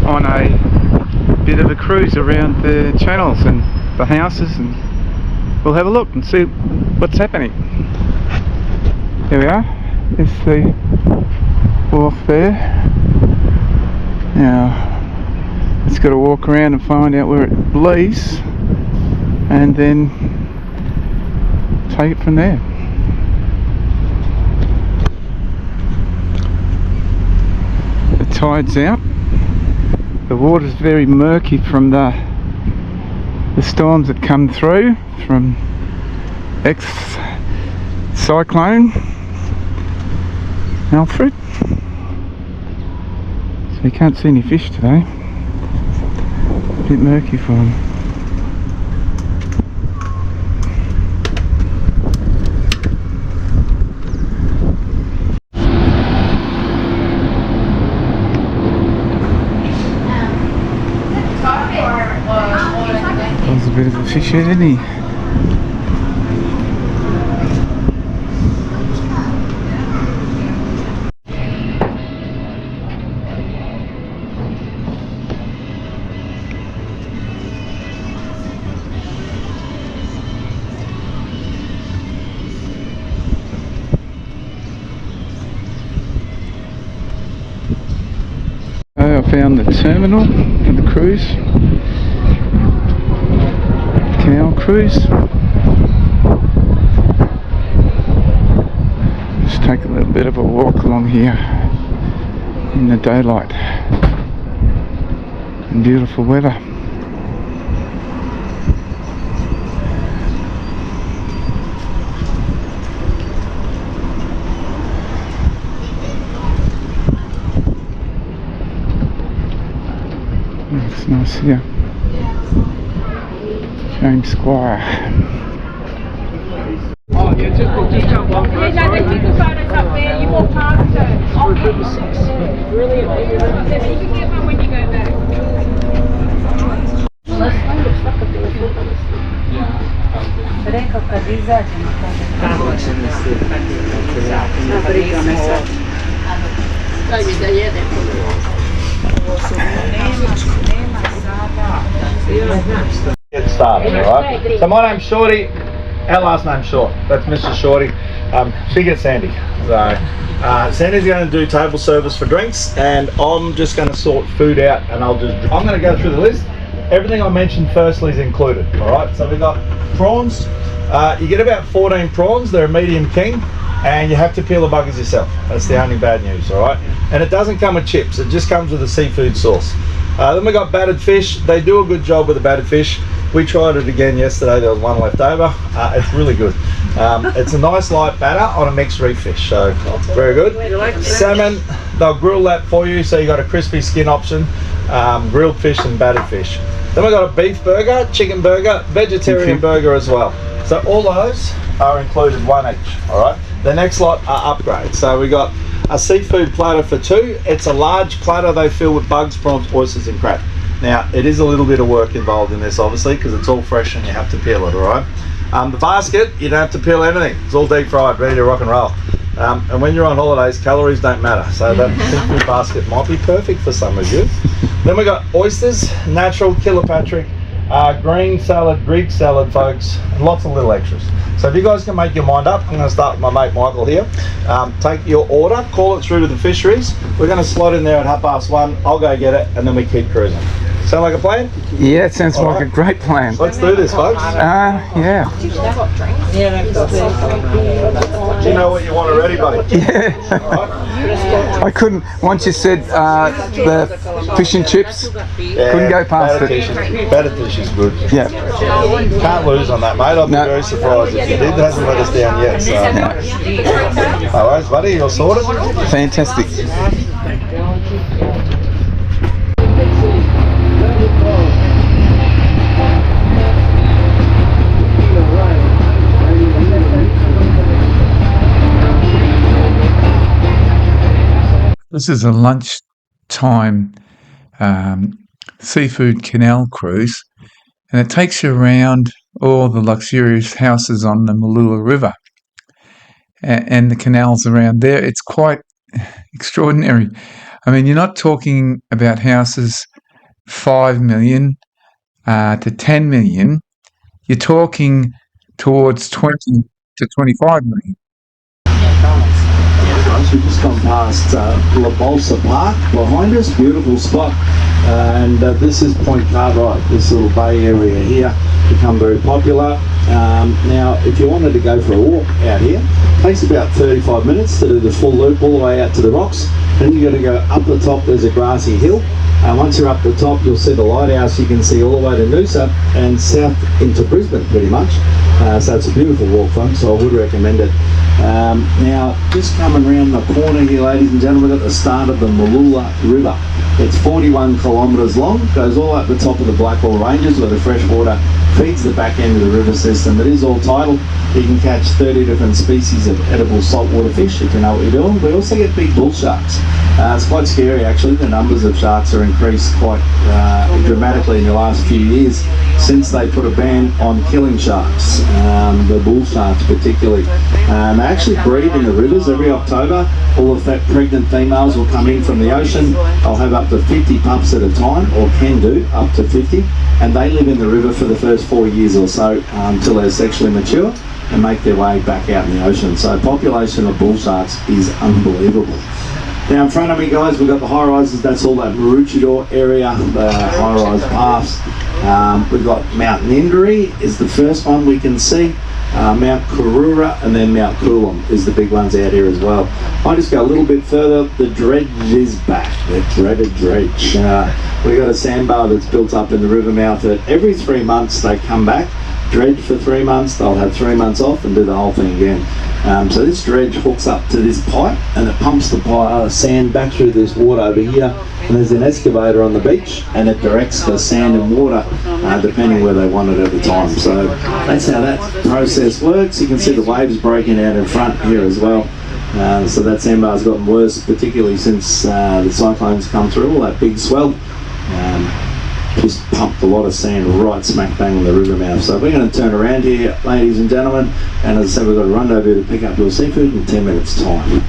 on a bit of a cruise around the channels and the houses, and we'll have a look and see what's happening. Here we are. There's the wharf there. Now it's got to walk around and find out where it leaves and then take it from there. The tide's out. The water's very murky from the storms that come through from Cyclone Alfred. So you can't see any fish today. A bit murky for them. There's a bit of a fish head, isn't he? I found the terminal of the cruise. Canal cruise. Just take a little bit of a walk along here in the daylight and beautiful weather. It's nice here. James Squire. Oh, yeah, just jump on. Yeah, no, they took the photos up there. You walk past it. Oh, brilliant. You can get one when you go back. Get started, alright? So my name's Shorty, our last name's Short. That's Mrs. Shorty. She gets Sandy. So Sandy's going to do table service for drinks, and I'm just going to sort food out, and I'm going to go through the list. Everything I mentioned firstly is included, alright? So we've got prawns. You get about 14 prawns. They're a medium king, and you have to peel the buggers yourself. That's the only bad news, alright? And it doesn't come with chips. It just comes with a seafood sauce. Then we got battered fish. They do a good job with the battered fish. We tried it again yesterday. There was one left over. It's really good. It's a nice light batter on a mixed reef fish, so very good. Salmon, they'll grill that for you, so you got a crispy skin option. Grilled fish and battered fish. Then we got a beef burger, chicken burger, vegetarian burger as well. So all those are included, one each. All right. The next lot are upgrades. So we got a seafood platter for two. It's a large platter. They fill with bugs, prawns, oysters and crab. Now it is a little bit of work involved in this, obviously, because it's all fresh and you have to peel it. All right. The basket, you don't have to peel anything. It's all deep fried, ready to rock and roll. And when you're on holidays, calories don't matter. So that seafood basket might be perfect for some of you. Then we got oysters, natural, Kilpatrick, green salad, Greek salad, folks, and lots of little extras. So if you guys can make your mind up, I'm going to start with my mate Michael here. Take your order, call it through to the fisheries. We're going to slot in there at 1:30. I'll go get it, and then we keep cruising. Sound like a plan? Yeah, it sounds like a great plan. Let's do this, folks. Yeah. Do you know what you want already, buddy? Yeah. I couldn't, once you said the fish and chips, couldn't go past it. Battered fish is good. Yeah. Can't lose on that, mate. I'd be very surprised if you did. It hasn't let us down yet. So. All right, buddy, you're sorted? Fantastic. This is a lunchtime seafood canal cruise, and it takes you around all the luxurious houses on the Mooloolah River and the canals around there. It's quite extraordinary. I mean, you're not talking about houses 5 million to 10 million. You're talking towards 20 to 25 million. We've just gone past La Bolsa Park behind us, beautiful spot, and this is Point Cartwright, this little bay area here, become very popular. Now, if you wanted to go for a walk out here, it takes about 35 minutes to do the full loop all the way out to the rocks. Then you've got to go up the top, there's a grassy hill. Once you're up the top, you'll see the lighthouse. You can see all the way to Noosa and south into Brisbane pretty much. So it's a beautiful walk, folks, so I would recommend it. Now, just coming around the corner here, ladies and gentlemen, at the start of the Mooloolah River. It's 41 kilometres long, goes all up the top of the Blackwall Ranges where the fresh water feeds the back end of the river system. It is all tidal. You can catch 30 different species of edible saltwater fish if you know what you're doing. We also get big bull sharks. It's quite scary actually. The numbers of sharks are increased quite dramatically in the last few years since they put a ban on killing sharks, the bull sharks particularly. They actually breed in the rivers every October. All of that pregnant females will come in from the ocean. They'll have up to 50 pups at a time, or can do up to 50, and they live in the river for the first 4 years or so until they're sexually mature and make their way back out in the ocean. So population of bull sharks is unbelievable. Now in front of me, guys, we've got the high rises. That's all that Maroochydore area, the high rise paths. We've got Mount Ninderry is the first one we can see. Mount Kurura and then Mount Coolum is the big ones out here as well. I just go a little bit further. The dredge is back, the dreaded dredge. We've got a sandbar that's built up in the river mouth that every 3 months they come back, dredge for 3 months, they'll have 3 months off and do the whole thing again. So this dredge hooks up to this pipe and it pumps the sand back through this water over here, and there's an excavator on the beach and it directs the sand and water depending where they want it at the time. So that's how that process works. You can see the waves breaking out in front here as well. So that sandbar's gotten worse, particularly since the cyclones come through, all that big swell. Just pumped a lot of sand right smack bang in the river mouth. So we're going to turn around here, ladies and gentlemen, and as I said, we've got a rendezvous to pick up your seafood in 10 minutes time.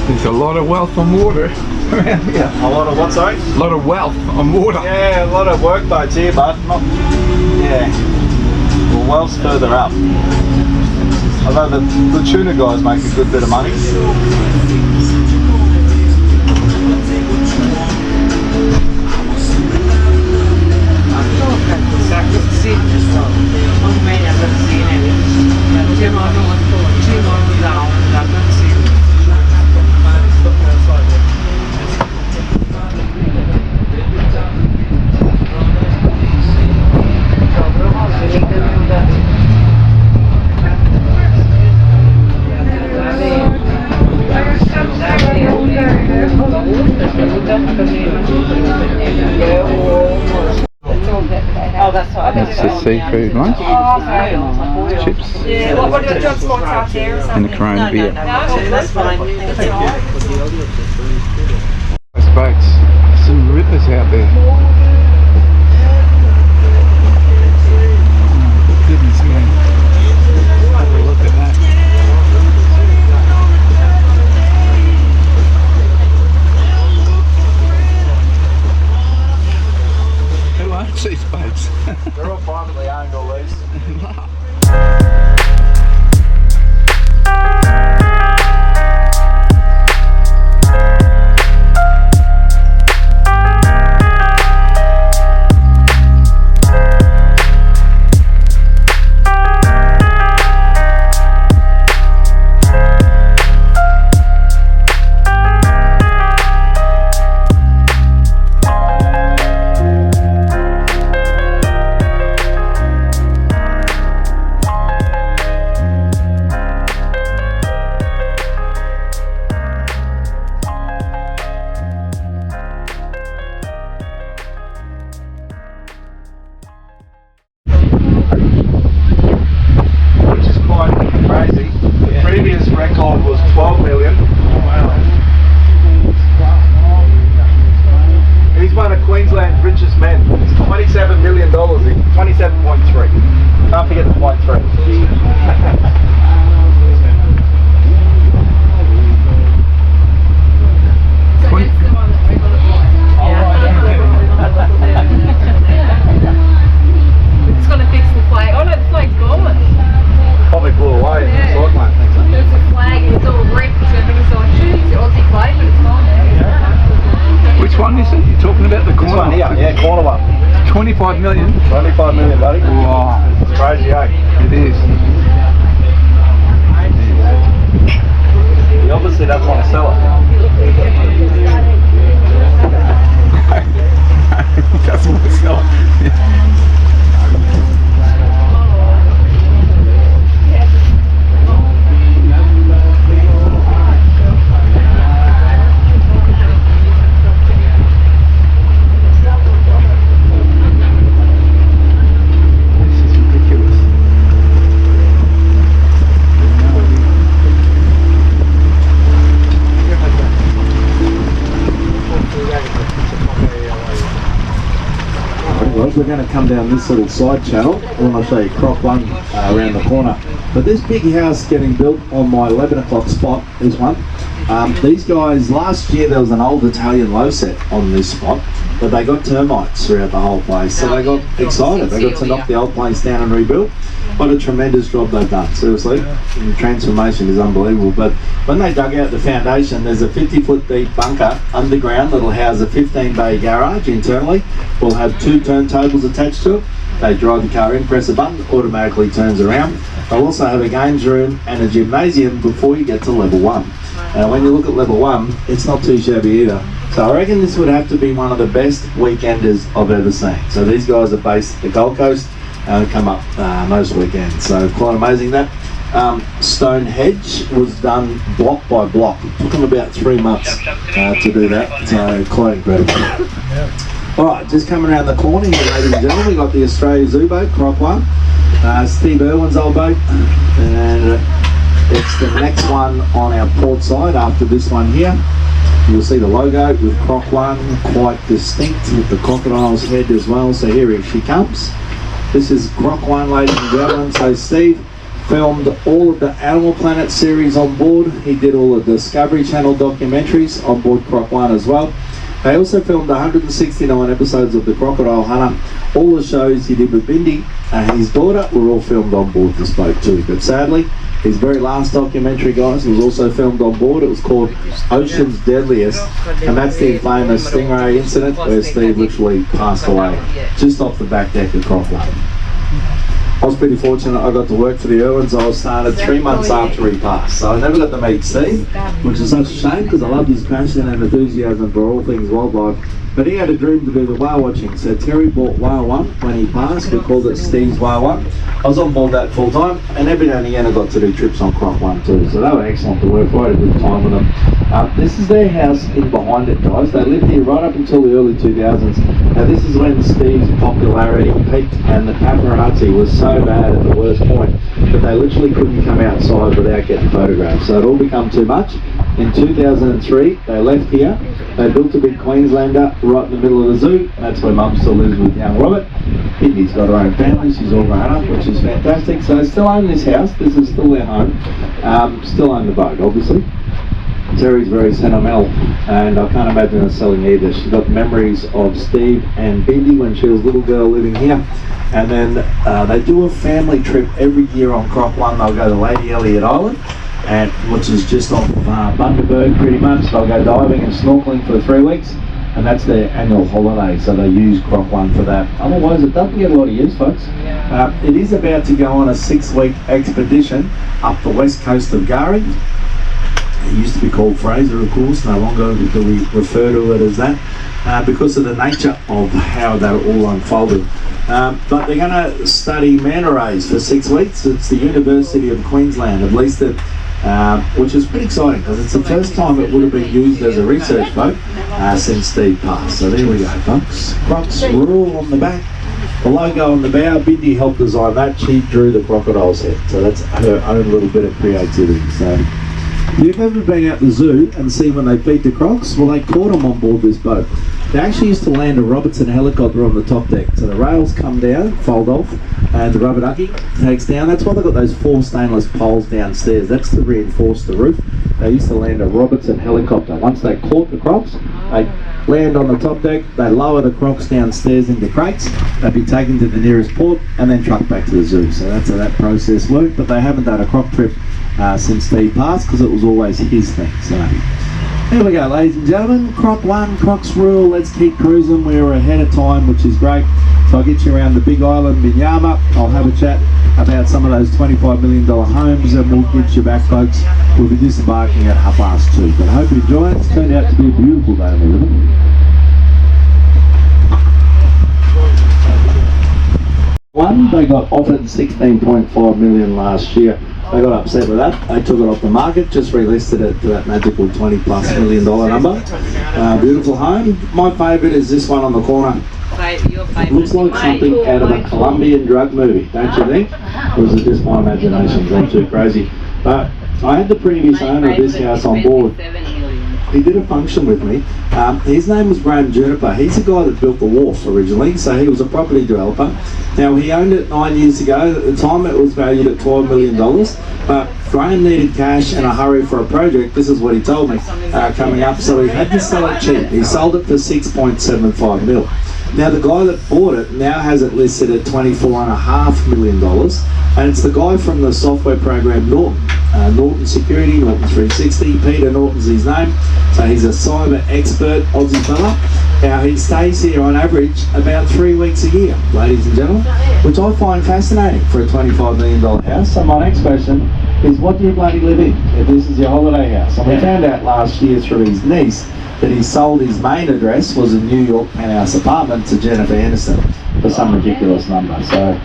There's a lot of wealth on water around here. A lot of what, sorry? A lot of wealth on water. Yeah, a lot of workboats here, but not, yeah. Well, Well's further up. Although the tuna guys make a good bit of money. Oh, that's right. That's the seafood lunch. Chips. Yeah, what do you want more out there or something? And a Corona beer. No, that's fine. That's all right. Those boats. Some rivers out there. Oh, goodness me. Have a look at that. Who owns these boats? They're all privately owned, all these. Which is quite crazy. The previous record was 12 million. He's one of Queensland's richest men. It's $27 million. 27.3. Can't forget the point 3. It's going to fix the flag. Oh no, the flag's gone. Probably blew away in the Yeah. cyclone. There's a flag, it's all ripped, it's going to be so choose the Aussie flag, but it's gone now. Which one is it? You're talking about the This corner one here, yeah, corner one. 25 million? 25 million, buddy. Wow, It's crazy, eh? it is. He obviously doesn't want to sell it. He doesn't want to sell it. This is ridiculous. Right, we're going to come down this little side channel. I want to show you Croc 1 around the corner. But this big house getting built on my 11 o'clock spot, this one. These guys, last year there was an old Italian low set on this spot, but they got termites throughout the whole place. So they got excited. They got to knock the old place down and rebuild. What a tremendous job they've done, seriously. The transformation is unbelievable. But when they dug out the foundation, there's a 50-foot deep bunker underground that'll house a 15-bay garage internally. We'll have 2 turntables attached to it. They drive the car in, press a button, automatically turns around. They'll also have a games room and a gymnasium before you get to level 1. When you look at level 1, it's not too shabby either. So I reckon this would have to be one of the best weekenders I've ever seen. So these guys are based at the Gold Coast and come up most weekends. So quite amazing that. Stonehenge was done block by block. It took them about 3 months to do that. So quite incredible. Alright, just coming around the corner here, ladies and gentlemen, we've got the Australia Zoo boat, Croc 1. Steve Irwin's old boat. And it's the next one on our port side after this one here. You'll see the logo with Croc 1, quite distinct with the crocodile's head as well. So here she comes. This is Croc 1, ladies and gentlemen. So Steve filmed all of the Animal Planet series on board. He did all the Discovery Channel documentaries on board Croc 1 as well. They also filmed 169 episodes of The Crocodile Hunter. All the shows he did with Bindi and his daughter were all filmed on board this boat too. But sadly, his very last documentary, guys, was also filmed on board. It was called Ocean's Deadliest, and that's the famous Stingray incident where Steve literally passed away just off the back deck of Croc 1. I was pretty fortunate. I got to work for the Irwins. I was started 3 months after he passed, so I never got to meet Steve, which is such a shame because I loved his passion and enthusiasm for all things wildlife. But he had a dream to do the whale watching, so Terry bought whale one when he passed. We called it Steve's whale one. I was on board that full time, and every now and again I got to do trips on Croc one too, so they were excellent to work for. I had a good time with them. This is their house in behind it, guys. They lived here right up until the early 2000s. Now this is when Steve's popularity peaked, and the paparazzi was so bad at the worst point that they literally couldn't come outside without getting photographed. So it all become too much. In 2003, they left here. They built a big Queenslander right in the middle of the zoo. That's where Mum still lives with young Robert. Biddy's got her own family. She's all grown up, which is fantastic. So they still own this house. This is still their home. Still own the boat, obviously. Terry's very sentimental, and I can't imagine her selling either. She's got memories of Steve and Bindi when she was a little girl living here. And then they do a family trip every year on Croc One. They'll go to Lady Elliot Island, which is just off Bundaberg pretty much. They'll go diving and snorkeling for 3 weeks, and that's their annual holiday, so they use Croc One for that. Otherwise it doesn't get a lot of use, folks. It is about to go on a 6-week expedition up the west coast of Gari. It used to be called Fraser, of course. No longer do we refer to it as that because of the nature of how that all unfolded. But they're going to study manta rays for 6 weeks. It's the University of Queensland, at least, which is pretty exciting because it's the first time it would have been used as a research boat since Steve passed. So there we go, folks. Crocs rule on the back. The logo on the bow, Bindi helped design that. She drew the crocodile's head. So that's her own little bit of creativity. So if you've ever been out the zoo and seen when they feed the crocs, well, they caught them on board this boat. They actually used to land a Robertson helicopter on the top deck. So the rails come down, fold off, and the rubber ducky takes down. That's why they've got those 4 stainless poles downstairs. That's to reinforce the roof. They used to land a Robertson helicopter. Once they caught the crocs, they land on the top deck, they lower the crocs downstairs into crates, they'd be taken to the nearest port and then trucked back to the zoo. So that's how that process worked, but they haven't done a croc trip since Steve passed because it was always his thing. So there we go, ladies and gentlemen. Croc One, Crocs rule. Let's keep cruising. We're ahead of time, which is great. So I'll get you around the big island, Binyama. I'll have a chat about some of those $25 million homes, and we'll get you back, folks. We'll be disembarking at 2:30. But I hope you enjoy it. It's turned out to be a beautiful day in the river. One, they got offered $16.5 million last year. They got upset with that. They took it off the market, just relisted it to that magical $20+ million number. Beautiful home. My favourite is this one on the corner. It looks like something out of a Colombian drug movie, don't you think? Or is it just my imagination? Gone too crazy. But I had the previous owner of this house on board. He did a function with me. His name was Graham Juniper. He's the guy that built the wharf originally, so he was a property developer. Now, he owned it 9 years ago. At the time, it was valued at $12 million. But Graham needed cash in a hurry for a project. This is what he told me coming up. So he had to sell it cheap. He sold it for $6.75 million. Now, the guy that bought it now has it listed at $24.5 million. And it's the guy from the software program Norton. Norton Security, Norton 360. Peter Norton's his name. So he's a cyber expert, Aussie fella. Now, he stays here on average about 3 weeks a year, ladies and gentlemen, which I find fascinating for a $25 million house. So my next question is, what do you bloody live in if this is your holiday house? And we found out last year through his niece that he sold his main address was a New York penthouse apartment to Jennifer Anderson for some ridiculous number. So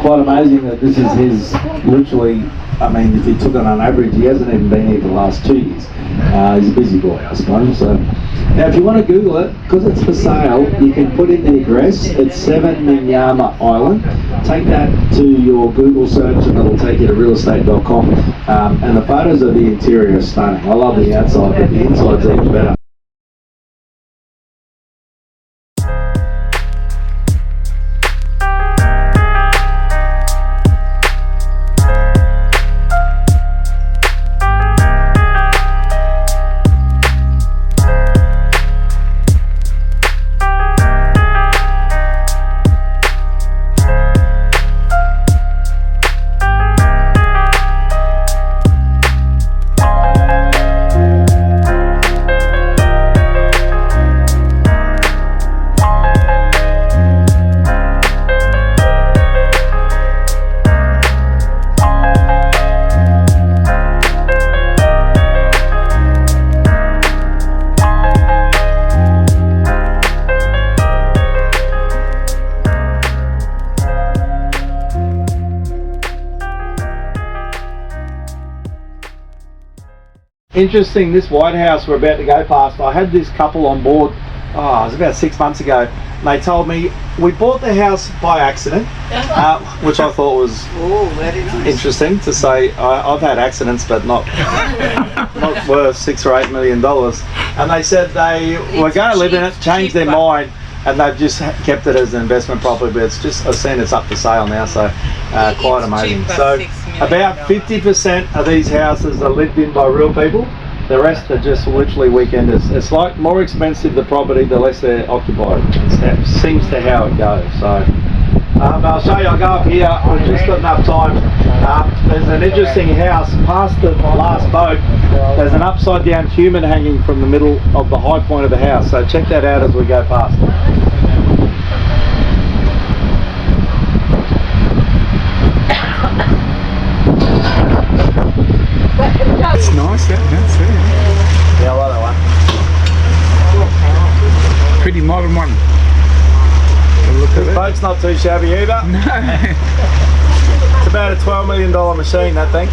quite amazing that this is his, literally, I mean, if he took it on average, he hasn't even been here for the last 2 years. He's a busy boy, I suppose. So now, if you want to Google it, because it's for sale, you can put in the address. It's 7 Minyama Island. Take that to your Google search and it'll take you to realestate.com. And the photos of the interior are stunning. I love the outside, but the inside's even better. interesting, this White House we're about to go past, I had this couple on board, it was about 6 months ago, and they told me, we bought the house by accident, which I thought was interesting to say. I've had accidents, but not worth $6 or $8 million. And they said they were going to live in it, changed their mind, and they've just kept it as an investment property. But it's just, I've seen it's up for sale now, so quite amazing. So about 50% of these houses are lived in by real people. The rest are just literally weekenders. It's like more expensive the property, the less they're occupied. That seems to how it goes. So I'll show you. I'll go up here. We've just got enough time. There's an interesting house past the last boat. There's an upside down human hanging from the middle of the high point of the house. So check that out as we go past. It's nice, that's it. Yeah, I like that one. Pretty modern one. Have a look at The it. boat's not too shabby either. No. It's about a $12 million machine, that thing.